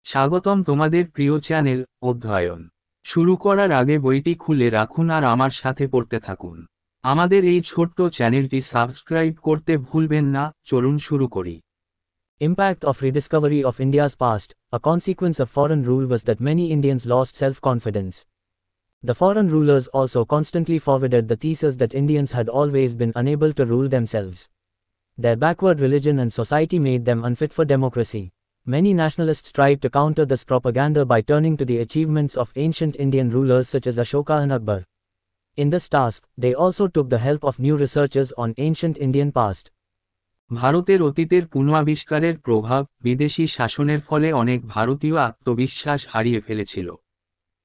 স্বাগতম তোমাদের প্রিয় চ্যানেল অধ্যয়ন শুরু করার আগে বইটি খুলে রাখুন আর আমার সাথে পড়তে থাকুন। আমাদের এই ছোট্ট চ্যানেলটি সাবস্ক্রাইব করতে ভুলবেন না। চলুন শুরু করি। Impact of rediscovery of India's past. A consequence of foreign rule was that many Indians lost self-confidence. The foreign rulers also constantly forwarded the thesis that Indians had always been unable to rule themselves. Their backward religion and society made them unfit for democracy. Many nationalists tried to counter this propaganda by turning to the achievements of ancient Indian rulers such as Ashoka and Akbar. In this task, they also took the help of new researchers on ancient Indian past. ভারতের অতীতের পুনরাবিষ্কারের প্রভাব বিদেশি শাসনের ফলে অনেক ভারতীয় আত্মবিশ্বাস হারিয়ে ফেলেছিল।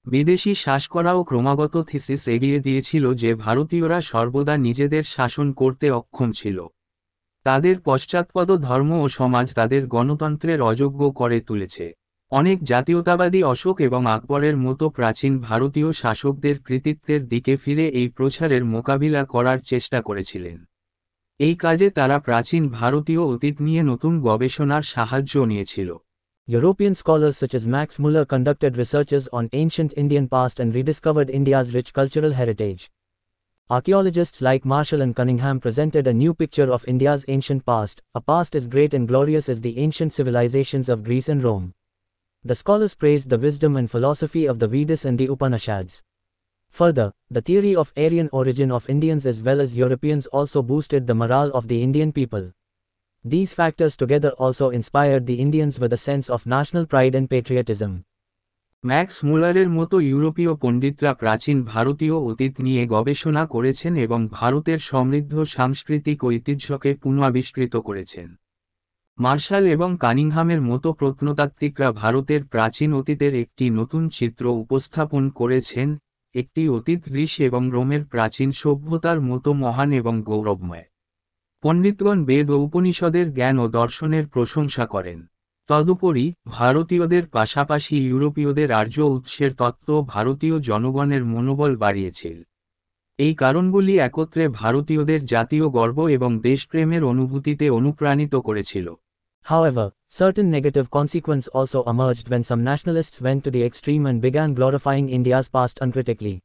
বিদেশি শাসকরাও ক্রমাগত থিসিস এগিয়ে দিয়েছিল যে ভারতীয়রা সর্বদা নিজেদের শাসন করতে অক্ষম ছিল। তাদের পশ্চাৎপদ ধর্ম ও সমাজ তাদের গণতন্ত্রের অযোগ্য করে তুলেছে। অনেক জাতীয়তাবাদী অশোক এবং আকবরের মতো প্রাচীন ভারতীয় শাসকদের কৃতিত্বের দিকে ফিরে এই প্রচারের মোকাবিলা করার চেষ্টা করেছিলেন। এই কাজে তারা প্রাচীন ভারতীয় অতীত নিয়ে নতুন গবেষণার সাহায্য নিয়েছিল। European scholars such as Max Muller conducted researches on ancient Indian past and rediscovered India's rich cultural heritage. Archaeologists like Marshall and Cunningham presented a new picture of India's ancient past, a past as great and glorious as the ancient civilizations of Greece and Rome. The scholars praised the wisdom and philosophy of the Vedas and the Upanishads. Further, the theory of Aryan origin of Indians as well as Europeans also boosted the morale of the Indian people. These factors together also inspired the Indians with a sense of national pride and patriotism. Max মুলারের মতো ইউরোপীয় পণ্ডিতরা প্রাচীন ভারতীয় অতীত নিয়ে গবেষণা করেছেন এবং ভারতের সমৃদ্ধ সাংস্কৃতিক ঐতিহ্যকে পুনরাবিষ্কৃত করেছেন। মার্শাল এবং কানিংহামের মতো প্রত্নতাত্ত্বিকরা ভারতের প্রাচীন অতীতের একটি নতুন চিত্র উপস্থাপন করেছেন, একটি অতীত গ্রিস এবং রোমের প্রাচীন সভ্যতার মতো মহান এবং গৌরবময়। পণ্ডিতগণ বেদ ও উপনিষদের জ্ঞান ও দর্শনের প্রশংসা করেন। তদুপরি ভারতীয়দের পাশাপাশি ইউরোপীয়দের আর্য উৎসের তত্ত্ব ভারতীয় জনগণের মনোবল বাড়িয়েছিল। এই কারণগুলি একত্রে ভারতীয়দের জাতীয় গর্ব এবং দেশপ্রেমের অনুভূতিতে অনুপ্রাণিত করেছিল। However, certain negative consequences also emerged when some nationalists went to the extreme and began glorifying India's past uncritically.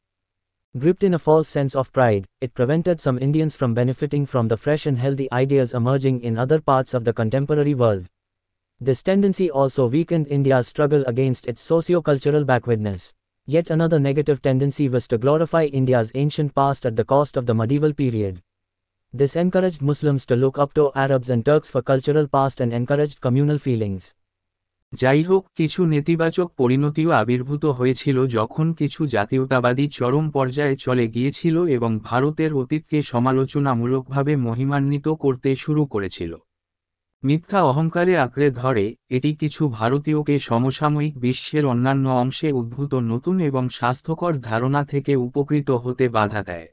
Gripped in a false sense of pride, it prevented some Indians from benefiting from the fresh and healthy ideas emerging in other parts of the contemporary world. This tendency also weakened India's struggle against its socio-cultural backwardness. Yet another negative tendency was to glorify India's ancient past at the cost of the medieval period. This encouraged Muslims to look up to Arabs and Turks for cultural past and encouraged communal feelings. যাই হোক, কিছু নেতিবাচক পরিণতিও আবির্ভূত হয়েছিল যখন কিছু জাতীয়তাবাদী চরম পর্যায়ে চলে গিয়েছিল এবং ভারতের অতীতকে সমালোচনামূলকভাবে মহিমান্বিত করতে শুরু করেছিল। মিথ্যা অহংকারে আঁকড়ে ধরে, এটি কিছু ভারতীয়কে সমসাময়িক বিশ্বের অন্যান্য অংশে উদ্ভূত নতুন এবং স্বাস্থ্যকর ধারণা থেকে উপকৃত হতে বাধা দেয়।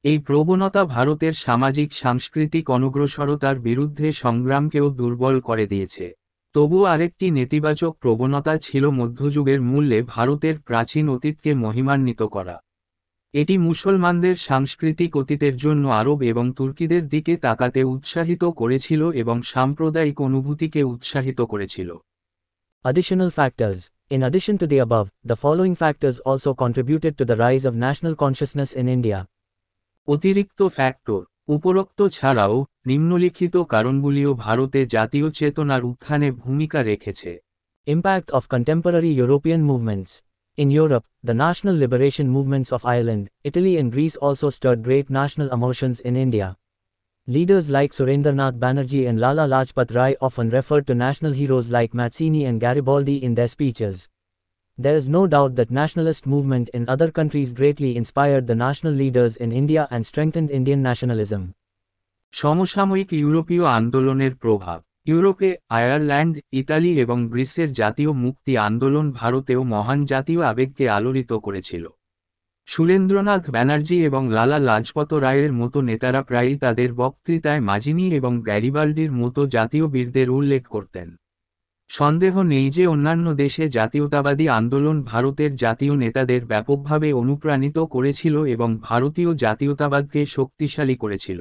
এই প্রবণতা ভারতের সামাজিক সাংস্কৃতিক অনগ্রসরতার বিরুদ্ধে সংগ্রামকেও দুর্বল করে দিয়েছে। তবুও আরেকটি নেতিবাচক প্রবণতা ছিল মধ্যযুগের মূল্যে ভারতের প্রাচীন অতীতকে মহিমান্বিত করা। এটি মুসলমানদের সাংস্কৃতিক অতীতের জন্য আরব এবং তুর্কিদের দিকে তাকাতে উৎসাহিত করেছিল এবং সাম্প্রদায়িক অনুভূতিকে উৎসাহিত করেছিল। Additional factors. In addition to the above, the following factors also contributed to the rise of national consciousness in India. অতিরিক্ত ফ্যাক্টর। উপরোক্ত ছাড়াও নিম্নলিখিত কারণগুলিও ভারতে জাতীয় চেতনার উত্থানে ভূমিকা রেখেছে। Impact of contemporary European movements. In Europe, the national liberation movements of Ireland, Italy and Greece also stirred great national emotions in India. Leaders like Surendranath Banerjee and Lala Lajpat Rai often referred to national heroes like Mazzini and Garibaldi in their speeches. There is no doubt that nationalist movement in other countries greatly inspired the national leaders in India and strengthened Indian nationalism. সমসাময়িক ইউরোপীয় আন্দোলনের প্রভাব। ইউরোপে Ireland, Italy এবং গ্রিসের জাতীয় মুক্তি আন্দোলন ভারতেও মহান জাতীয় আবেগকে আলোড়িত করেছিল। সুরেন্দ্রনাথ ব্যানার্জি এবং লালা লাজপত রায়ের মতো নেতারা প্রায়ই তাদের বক্তৃতায় মাজিনি এবং গ্যারিবাল্ডির মতো জাতীয় বীরদের উল্লেখ করতেন। সন্দেহ নেই যে অন্যান্য দেশে জাতীয়তাবাদী আন্দোলন ভারতের জাতীয় নেতাদের ব্যাপকভাবে অনুপ্রাণিত করেছিল এবং ভারতীয় জাতীয়তাবাদকে শক্তিশালী করেছিল।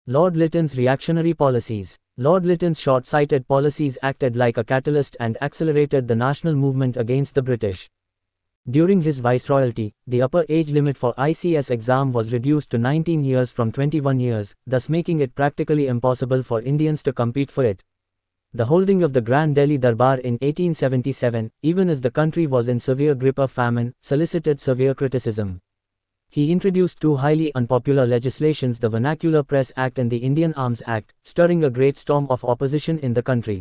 Lord Lytton's reactionary policies. Lord Lytton's short-sighted policies acted like a catalyst and accelerated the national movement against the British. During his viceroyalty, the upper age limit for ICS exam was reduced to 19 years from 21 years, thus making it practically impossible for Indians to compete for it. The holding of the Grand Delhi Darbar in 1877, even as the country was in severe grip of famine, solicited severe criticism. He introduced two highly unpopular legislations, the Vernacular Press Act and the Indian Arms Act, stirring a great storm of opposition in the country.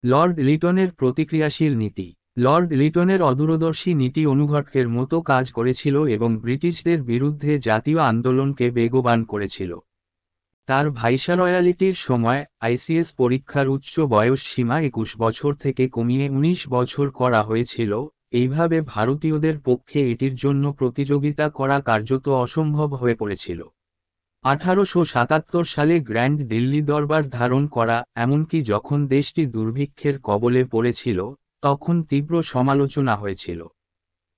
Lord লিটনের প্রতিক্রিয়াশীল নীতি। Lord লিটনের অদূরদর্শী নীতি অনুঘটকের মতো কাজ করেছিল এবং ব্রিটিশদের বিরুদ্ধে জাতীয় আন্দোলনকে বেগবান করেছিল। তার ভাইসরয়ালিটির সময় আইসিএস পরীক্ষার উচ্চ বয়স সীমা 21 বছর থেকে কমিয়ে 19 বছর করা হয়েছিল। এইভাবে ভারতীয়দের পক্ষে এটির জন্য প্রতিযোগিতা করা কার্যত অসম্ভব হয়ে পড়েছিল। 1877 সালে গ্র্যান্ড দিল্লি দরবার ধারণ করা, এমনকি যখন দেশটি দুর্ভিক্ষের কবলে পড়েছিল, তখন তীব্র সমালোচনা হয়েছিল।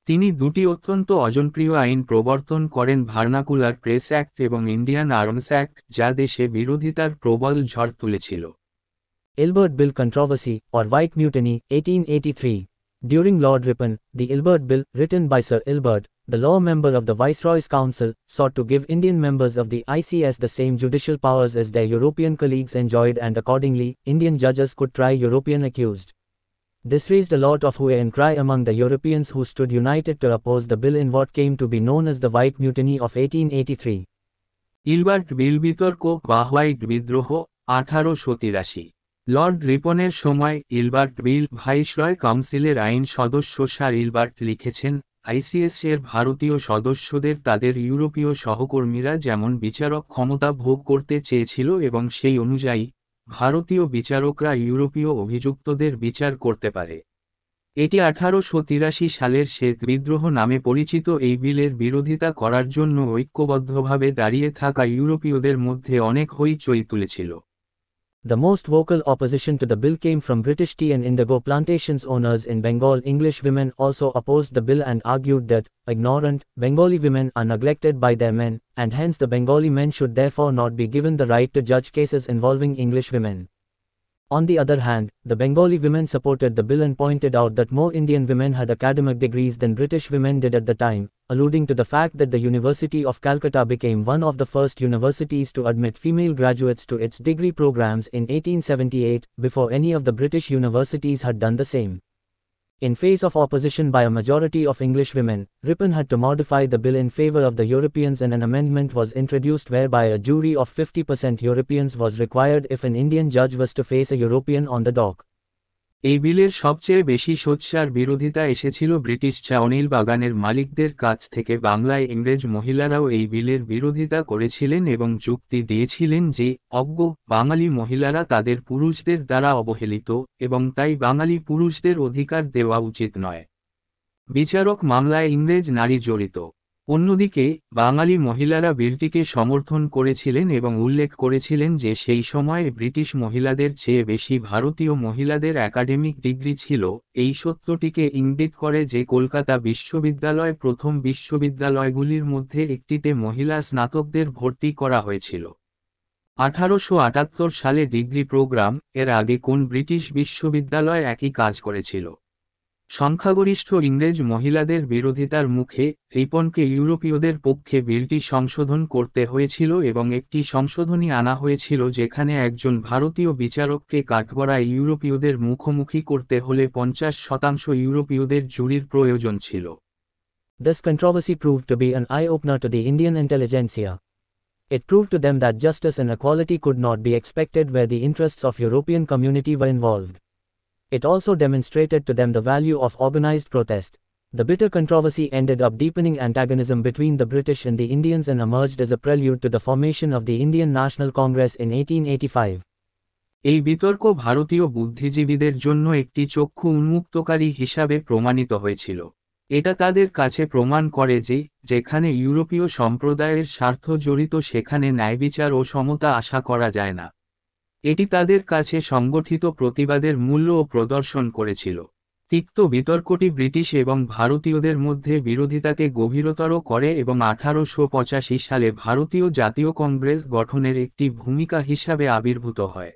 তিনি দুটি অত্যন্ত অজনপ্রিয় আইন প্রবর্তন করেন, ভার্নাকুলার প্রেস অ্যাক্ট এবং ইন্ডিয়ান আর্মস অ্যাক্ট, যা দেশে বিরোধিতার প্রবল ঝড় তুলেছিল। Ilbert Bill controversy, or White Mutiny, 1883. During Lord Ripon, the Ilbert Bill, written by Sir Ilbert, the law member of the Viceroy's Council, sought to give Indian members of the ICS the same judicial powers as their European colleagues enjoyed, and accordingly, Indian judges could try European accused. This raised a lot of hue and cry among the Europeans, who stood united to oppose the bill in what came to be known as the White Mutiny of 1883. Ilbert বিল বিতর্ক বা white বিদ্রোহ, 1883। Lord রিপনের সময় Ilbert বিল, viceroy কাউন্সিলের আইন সদস্য sir Ilbert লিখেছেন, ICS এর ভারতীয় সদস্যদের তাদের ইউরোপীয় সহকর্মীরা যেমন বিচারক ক্ষমতা ভোগ করতে চেয়েছিল এবং সেই অনুযায়ী ভারতীয় বিচারকরা ইউরোপীয় অভিযুক্তদের বিচার করতে পারে। এটি 1883 সালের শ্বেত বিদ্রোহ নামে পরিচিত। এই বিলের বিরোধিতা করার জন্য ঐক্যবদ্ধভাবে দাঁড়িয়ে থাকা ইউরোপীয়দের মধ্যে অনেক হইচই তুলেছিল। The most vocal opposition to the bill came from British tea and indigo plantations owners in Bengal. English women also opposed the bill and argued that, ignorant, Bengali women are neglected by their men, and hence the Bengali men should therefore not be given the right to judge cases involving English women. On the other hand, the Bengali women supported the bill and pointed out that more Indian women had academic degrees than British women did at the time, alluding to the fact that the University of Calcutta became one of the first universities to admit female graduates to its degree programs in 1878, before any of the British universities had done the same. In face of opposition by a majority of English women, Ripon had to modify the bill in favor of the Europeans, and an amendment was introduced whereby a jury of 50% Europeans was required if an Indian judge was to face a European on the dock. এই বিলের সবচেয়ে বেশি সোচ্চার বিরোধিতা এসেছিল British চা অনিল বাগানের মালিকদের কাছ থেকে। বাংলায় ইংরেজ মহিলারাও এই বিলের বিরোধিতা করেছিলেন এবং যুক্তি দিয়েছিলেন যে অজ্ঞ বাঙালি মহিলারা তাদের পুরুষদের দ্বারা অবহেলিত এবং তাই বাঙালি পুরুষদের অধিকার দেওয়া উচিত নয়। বিচারক মামলায় ইংরেজ নারী জড়িত। অন্যদিকে বাঙালি মহিলারা বিলটিকে সমর্থন করেছিলেন এবং উল্লেখ করেছিলেন যে সেই সময়ে ব্রিটিশ মহিলাদের চেয়ে বেশি ভারতীয় মহিলাদের একাডেমিক ডিগ্রি ছিল। এই সত্যটিকে ইঙ্গিত করে যে কলকাতা বিশ্ববিদ্যালয় প্রথম বিশ্ববিদ্যালয়গুলির মধ্যে একটিতে মহিলা স্নাতকদের ভর্তি করা হয়েছিল। 1878 সালে ডিগ্রি প্রোগ্রাম এর আগে কোন ব্রিটিশ বিশ্ববিদ্যালয় একই কাজ করেছিল? সংখ্যাগরিষ্ঠ ইংরেজ মহিলাদের বিরোধিতার মুখে রিপনকে ইউরোপীয়দের পক্ষে বিলটি সংশোধন করতে হয়েছিল এবং একটি সংশোধনী আনা হয়েছিল যেখানে একজন ভারতীয় বিচারককে কাঠগড়ায় ইউরোপীয়দের মুখোমুখি করতে হলে 50% ইউরোপীয়দের জুরির প্রয়োজন ছিল। This controversy proved to be an eye-opener to the Indian intelligentsia. It proved to them that justice and equality could not be expected where the interests of European community were involved. It also demonstrated to them the value of organized protest. The bitter controversy ended up deepening antagonism between the British and the Indians and emerged as a prelude to the formation of the Indian National Congress in 1885. এই বিতর্ক ভারতীয় বুদ্ধিজীবীদের জন্য একটি চক্ষু উন্মুক্তকারী হিসাবে প্রমাণিত হয়েছিল। এটা তাদের কাছে প্রমাণ করে যে যেখানে ইউরোপীয় সম্প্রদায়ের স্বার্থ জড়িত সেখানে ন্যায়বিচার ও সমতা আশা করা যায় না। এটি তাদের কাছে সংগঠিত প্রতিবাদের মূল্যও প্রদর্শন করেছিল। তিক্ত বিতর্কটি ব্রিটিশ এবং ভারতীয়দের মধ্যে বিরোধিতাকে গভীরতর করে এবং 1885 সালে ভারতীয় জাতীয় কংগ্রেস গঠনের একটি ভূমিকা হিসাবে আবির্ভূত হয়।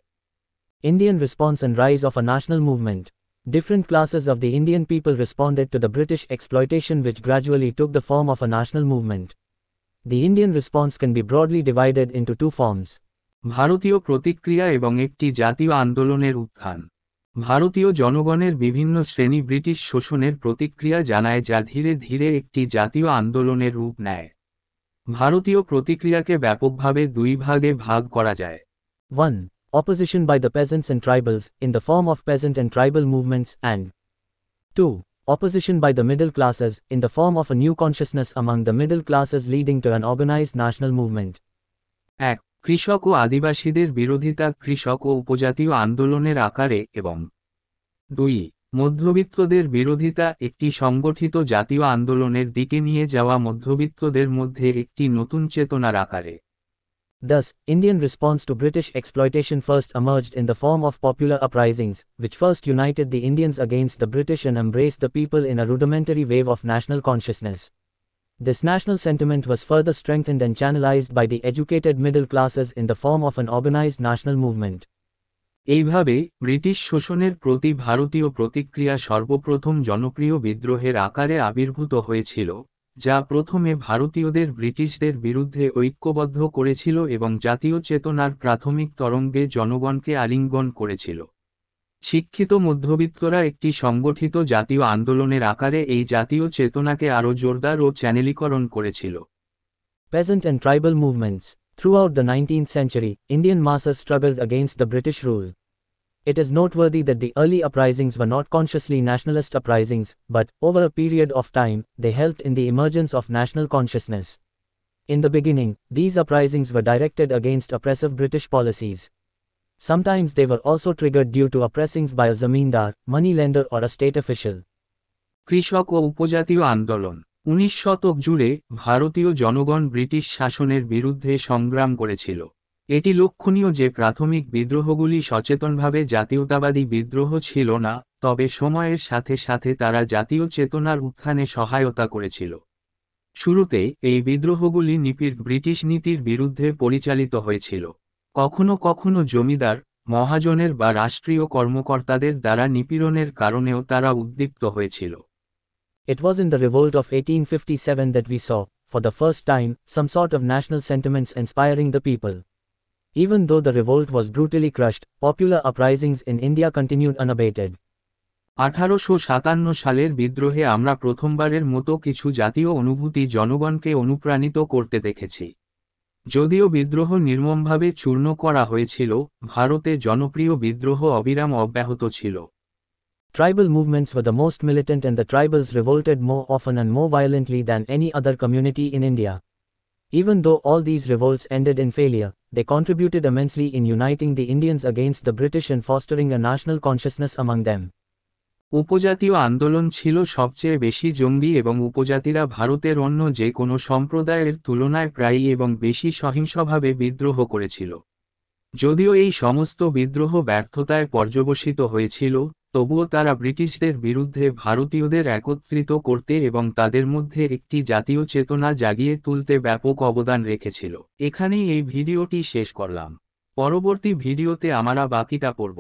Indian response and rise of a national movement. Different classes of the Indian people responded to the British exploitation, which gradually took the form of a national movement. The Indian response can be broadly divided into two forms. ভারতীয় প্রতিক্রিয়া এবং একটি জাতীয় আন্দোলনের উত্থান। ভারতীয় জনগণের বিভিন্ন শ্রেণী ব্রিটিশ শোষণের প্রতিক্রিয়া জানায় যা ধীরে ধীরে একটি জাতীয় আন্দোলনের রূপ নেয়। ভারতীয় প্রতিক্রিয়াকে ব্যাপকভাবে দুই ভাগে ভাগ করা যায়। 1. Opposition by the peasants and tribals, in the form of peasant and tribal movements, and 2. Opposition by the middle classes, in the form of a new consciousness among the middle classes leading to an organized national movement. 1. কৃষক ও আদিবাসীদের বিরোধিতা কৃষক ও উপজাতীয় আন্দোলনের আকারে এবং 2. মধ্যবিত্তদের বিরোধিতা একটি সংগঠিত জাতীয় আন্দোলনের দিকে নিয়ে যাওয়া মধ্যবিত্তদের মধ্যে একটি নতুন চেতনার আকারে। Thus, Indian response to British exploitation first emerged in the form of popular uprisings, which first united the Indians against the British and embraced the people in a rudimentary wave of national consciousness. This national sentiment was further strengthened and channelized by the educated middle classes in the form of an organized national movement. এইভাবে British শোষণের প্রতি ভারতীয় প্রতিক্রিয়া সর্বপ্রথম জনপ্রিয় বিদ্রোহের আকারে আবির্ভূত হয়েছিল, যা প্রথমে ভারতীয়দের ব্রিটিশদের বিরুদ্ধে ঐক্যবদ্ধ করেছিল এবং জাতীয় চেতনার প্রাথমিক তরঙ্গে জনগণকে আলিঙ্গন করেছিল। শিক্ষিত মধ্যবিত্তরা একটি সংগঠিত জাতীয় আন্দোলনের আকারে এই জাতীয় চেতনাকে আরও জোরদার ও চ্যানেলীকরণ করেছিল। Peasant and tribal movements. Throughout the 19th century, Indian masses struggled against the British rule. It is noteworthy that the early uprisings were not consciously nationalist uprisings, but, over a period of time, they helped in the emergence of national consciousness. In the beginning, these uprisings were directed against oppressive British policies. Sometimes they were also triggered due to oppressings by a zamindar, moneylender or a state official. কৃষক ও উপজাতীয় আন্দোলন। 19 শতক জুড়ে ভারতীয় জনগণ British শাসনের বিরুদ্ধে সংগ্রাম করেছিল। এটি লক্ষণীয় যে প্রাথমিক বিদ্রোহগুলি সচেতনভাবে জাতীয়তাবাদী বিদ্রোহ ছিল না, তবে সময়ের সাথে সাথে তারা জাতীয় চেতনার উত্থানে সহায়তা করেছিল। শুরুতে এই বিদ্রোহগুলি নিপীড় ব্রিটিশ নীতির বিরুদ্ধে পরিচালিত হয়েছিল। কখনো কখনো জমিদার, মহাজনের বা রাষ্ট্রীয় কর্মকর্তাদের দ্বারা নিপীড়নের কারণেও তারা উদ্দীপ্ত হয়েছিল। It was in the revolt of 1857 that we saw, for the first time, some sort of national sentiments inspiring the people. Even though the revolt was brutally crushed, popular uprisings in India continued unabated. 1857 সালের বিদ্রোহে আমরা প্রথমবারের মতো কিছু জাতীয় অনুভূতি জনগণকে অনুপ্রাণিত করতে দেখেছি। যদিও বিদ্রোহ নির্মমভাবে চূর্ণ করা হয়েছিল, ভারতে জনপ্রিয় বিদ্রোহ অবিরাম অব্যাহত ছিল। Tribal movements were the most militant and the tribals revolted more often and more violently than any other community in India. Even though all these revolts ended in failure, they contributed immensely in uniting the Indians against the British and fostering a national consciousness among them. উপজাতীয় আন্দোলন ছিল সবচেয়ে বেশি জঙ্গি এবং উপজাতিরা ভারতের অন্য যে কোনো সম্প্রদায়ের তুলনায় প্রায়ই এবং বেশি সহিংসভাবে বিদ্রোহ করেছিল। যদিও এই সমস্ত বিদ্রোহ ব্যর্থতায় পর্যবসিত হয়েছিল, তবুও তারা ব্রিটিশদের বিরুদ্ধে ভারতীয়দের একত্রিত করতে এবং তাদের মধ্যে একটি জাতীয় চেতনা জাগিয়ে তুলতে ব্যাপক অবদান রেখেছিল। এখানেই এই ভিডিওটি শেষ করলাম। পরবর্তী ভিডিওতে আমরা বাকিটা পড়ব।